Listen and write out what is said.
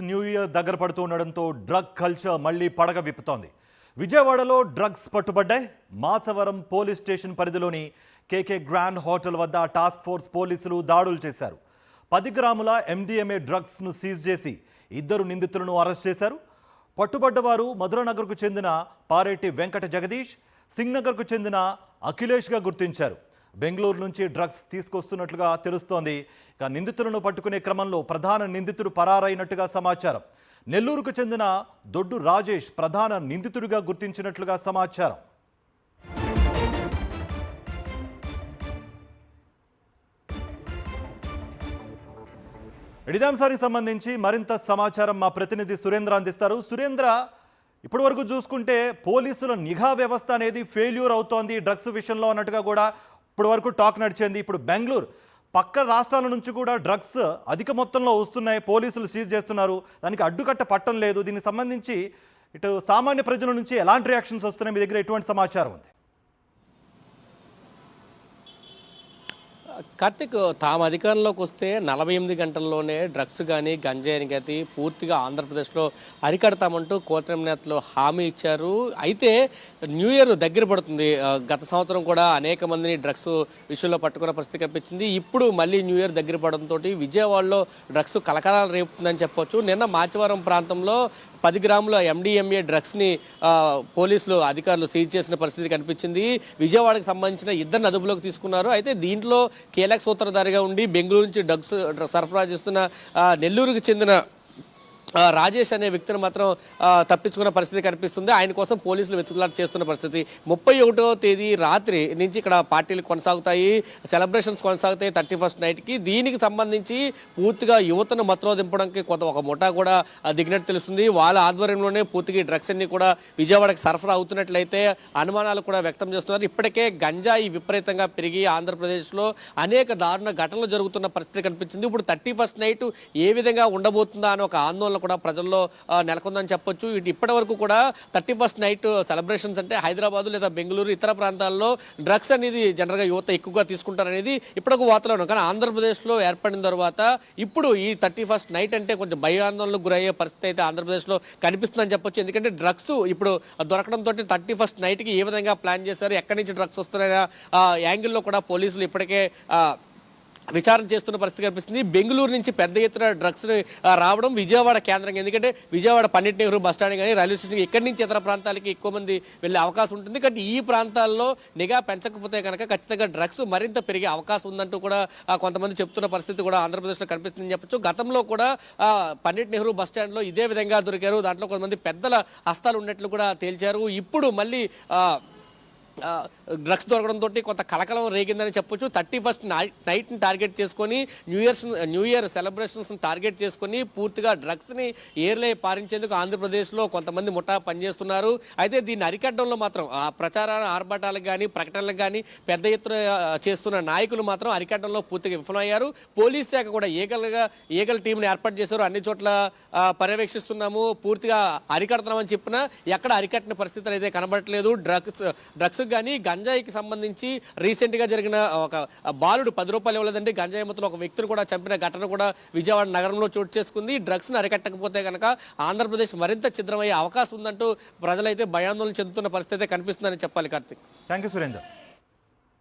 New year దగ్గర పడుతూ ఉండడంతో డ్రగ్ కల్చర్ మళ్లీ పడగ విప్పుతోంది. విజయవాడలో డ్రగ్స్ పట్టుబడ్డాయి. మాచవరం పోలీస్ స్టేషన్ పరిధిలోని కేకే గ్రాండ్ హోటల్ వద్ద టాస్క్ ఫోర్స్ పోలీసులు దాడులు చేశారు. 10 గ్రాముల MDMA డ్రగ్స్ను సీజ్ చేసి 2 నిందితులను అరెస్ట్ చేశారు. పట్టుబడ్డవారు మధురనగర్కు చెందిన పారేటి వెంకట జగదీష్, సింగ్నగర్కు చెందిన అఖిలేష్గా గుర్తించారు. బెంగళూరు నుంచి డ్రగ్స్ తీసుకొస్తున్నట్లుగా తెలుస్తోంది. ఇక నిందితులను పట్టుకునే క్రమంలో ప్రధాన నిందితుడు పరారైనట్టుగా సమాచారం. నెల్లూరుకు చెందిన దొడ్డు రాజేష్ ప్రధాన నిందితుడిగా గుర్తించినట్లుగా సమాచారం. ఇదే అంశానికి సంబంధించి మరింత సమాచారం మా ప్రతినిధి సురేంద్ర అందిస్తారు. సురేంద్ర, ఇప్పటి వరకు చూసుకుంటే పోలీసుల నిఘా వ్యవస్థ అనేది ఫెయిల్యూర్ అవుతోంది డ్రగ్స్ విషయంలో అన్నట్టుగా కూడా ఇప్పటి వరకు టాక్ నడిచింది. ఇప్పుడు బెంగళూరు పక్క రాష్ట్రాల నుంచి కూడా డ్రగ్స్ అధిక మొత్తంలో వస్తున్నాయి, పోలీసులు సీజ్ చేస్తున్నారు, దానికి అడ్డుకట్ట పట్టం లేదు. దీనికి సంబంధించి ఇటు సామాన్య ప్రజల నుంచి ఎలాంటి రియాక్షన్స్ వస్తున్నాయి? మీ దగ్గర ఎటువంటి సమాచారం ఉంది? కార్తిక్, తాము అధికారంలోకి వస్తే 48 గంటల్లోనే డ్రగ్స్ కానీ గంజాయిని కానీ పూర్తిగా ఆంధ్రప్రదేశ్లో అరికడతామంటూ కూటమి నేతలు హామీ ఇచ్చారు. అయితే న్యూ ఇయర్ దగ్గర పడుతుంది. గత సంవత్సరం కూడా అనేక మందిని డ్రగ్స్ విషయంలో పట్టుకున్న పరిస్థితి కనిపించింది. ఇప్పుడు మళ్ళీ న్యూ ఇయర్ దగ్గర పడడంతో విజయవాడలో డ్రగ్స్ కలకలాలు రేపుతుందని చెప్పొచ్చు. నిన్న మాచవరం ప్రాంతంలో 10 గ్రాముల MDMA డ్రగ్స్ని పోలీసులు అధికారులు సీజ్ చేసిన పరిస్థితి కనిపించింది. విజయవాడకు సంబంధించిన 2 అదుపులోకి తీసుకున్నారు. అయితే దీంట్లో కీలక సూత్రధారిగా ఉండి బెంగళూరు నుంచి డ్రగ్స్ సరఫరా చేస్తున్న నెల్లూరుకు చెందిన రాజేష్ అనే వ్యక్తిని మాత్రం తప్పించుకున్న పరిస్థితి కనిపిస్తుంది. ఆయన కోసం పోలీసులు వెతుకులాట చేస్తున్న పరిస్థితి. 31వ తేదీ రాత్రి నుంచి ఇక్కడ పార్టీలు కొనసాగుతాయి, సెలబ్రేషన్స్ కొనసాగుతాయి 31st నైట్కి. దీనికి సంబంధించి పూర్తిగా యువతను మత్తులో దింపడానికి ఒక ముఠా కూడా దిగినట్టు తెలుస్తుంది. వాళ్ళ ఆధ్వర్యంలోనే పూర్తిగా డ్రగ్స్ అన్ని కూడా విజయవాడకి సరఫరా అవుతున్నట్లయితే అనుమానాలు కూడా వ్యక్తం చేస్తున్నారు. ఇప్పటికే గంజాయి విపరీతంగా పెరిగి ఆంధ్రప్రదేశ్లో అనేక దారుణ ఘటనలు జరుగుతున్న పరిస్థితి కనిపించింది. ఇప్పుడు 31st నైట్ ఏ విధంగా ఉండబోతుందా అని ఒక ఆందోళన కూడా ప్రజల్లో నెలకొందని చెప్పొచ్చు. ఇప్పటి వరకు కూడా 31st నైట్ సెలబ్రేషన్స్ అంటే హైదరాబాద్ లేదా బెంగళూరు ఇతర ప్రాంతాల్లో డ్రగ్స్ అనేది జనరల్గా యువత ఎక్కువగా తీసుకుంటారనేది ఇప్పటికి వాతావరణం. కానీ ఆంధ్రప్రదేశ్లో ఏర్పడిన తర్వాత ఇప్పుడు ఈ 31st నైట్ అంటే కొంచెం భయాందోళనకు గురయ్యే పరిస్థితి అయితే ఆంధ్రప్రదేశ్లో కనిపిస్తుందని చెప్పొచ్చు. ఎందుకంటే డ్రగ్స్ ఇప్పుడు దొరకడంతో 31st నైట్కి ఏ విధంగా ప్లాన్ చేశారు, ఎక్కడి నుంచి డ్రగ్స్ వస్తున్నాయా యాంగిల్లో కూడా పోలీసులు ఇప్పటికే విచారణ చేస్తున్న పరిస్థితి కనిపిస్తుంది. బెంగళూరు నుంచి పెద్ద ఎత్తున డ్రగ్స్ రావడం విజయవాడ కేంద్రంగా, ఎందుకంటే విజయవాడ పండిట్ నెహ్రూ బస్టాండ్ కానీ రైల్వే స్టేషన్ ఇక్కడి నుంచి ఇతర ప్రాంతాలకి ఎక్కువ మంది వెళ్ళే అవకాశం ఉంటుంది. కానీ ఈ ప్రాంతాల్లో నిఘా పెంచకపోతే కనుక ఖచ్చితంగా డ్రగ్స్ మరింత పెరిగే అవకాశం ఉందంటూ కూడా కొంతమంది చెప్తున్న పరిస్థితి కూడా ఆంధ్రప్రదేశ్లో కనిపిస్తుందని చెప్పొచ్చు. గతంలో కూడా పండిట్ నెహ్రూ బస్టాండ్లో ఇదే విధంగా దొరికారు. దాంట్లో కొంతమంది పెద్దల హస్తాలు ఉన్నట్లు కూడా తేల్చారు. ఇప్పుడు మళ్ళీ డ్రగ్స్ దొరకడంతో కొంత కలకలం రేగిందని చెప్పొచ్చు. 31st నైట్ని టార్గెట్ చేసుకొని న్యూ ఇయర్ సెలబ్రేషన్స్ని టార్గెట్ చేసుకొని పూర్తిగా డ్రగ్స్ని ఏర్లే పారించేందుకు ఆంధ్రప్రదేశ్లో కొంతమంది ముఠా పనిచేస్తున్నారు. అయితే దీన్ని అరికట్టడంలో మాత్రం ప్రచార ఆర్భాటాలకు కానీ ప్రకటనలకు కానీ పెద్ద ఎత్తున చేస్తున్న నాయకులు మాత్రం అరికట్టడంలో పూర్తిగా విఫలమయ్యారు. పోలీస్ శాఖ కూడా ఏకల టీంని ఏర్పాటు చేశారు. అన్ని చోట్ల పర్యవేక్షిస్తున్నాము, పూర్తిగా అరికడుతున్నామని చెప్పినా ఎక్కడ అరికట్టిన పరిస్థితులు అయితే కనబడట్లేదు. డ్రగ్స్ కానీ గంజాయికి సంబంధించి రీసెంట్గా జరిగిన ఒక బాలుడు 10 రూపాయలు ఇవ్వలేదండి గంజాయి మొత్తంలో ఒక వ్యక్తిని కూడా చంపిన ఘటన కూడా విజయవాడ నగరంలో చోటు చేసుకుంది. డ్రగ్స్ను అరికట్టకపోతే కనుక ఆంధ్రప్రదేశ్ మరింత ఛిద్రమయ్యే అవకాశం ఉందంటూ ప్రజలైతే భయాందోళన చెందుతున్న పరిస్థితి కనిపిస్తుందని చెప్పాలి. Karthik, thank you Surender.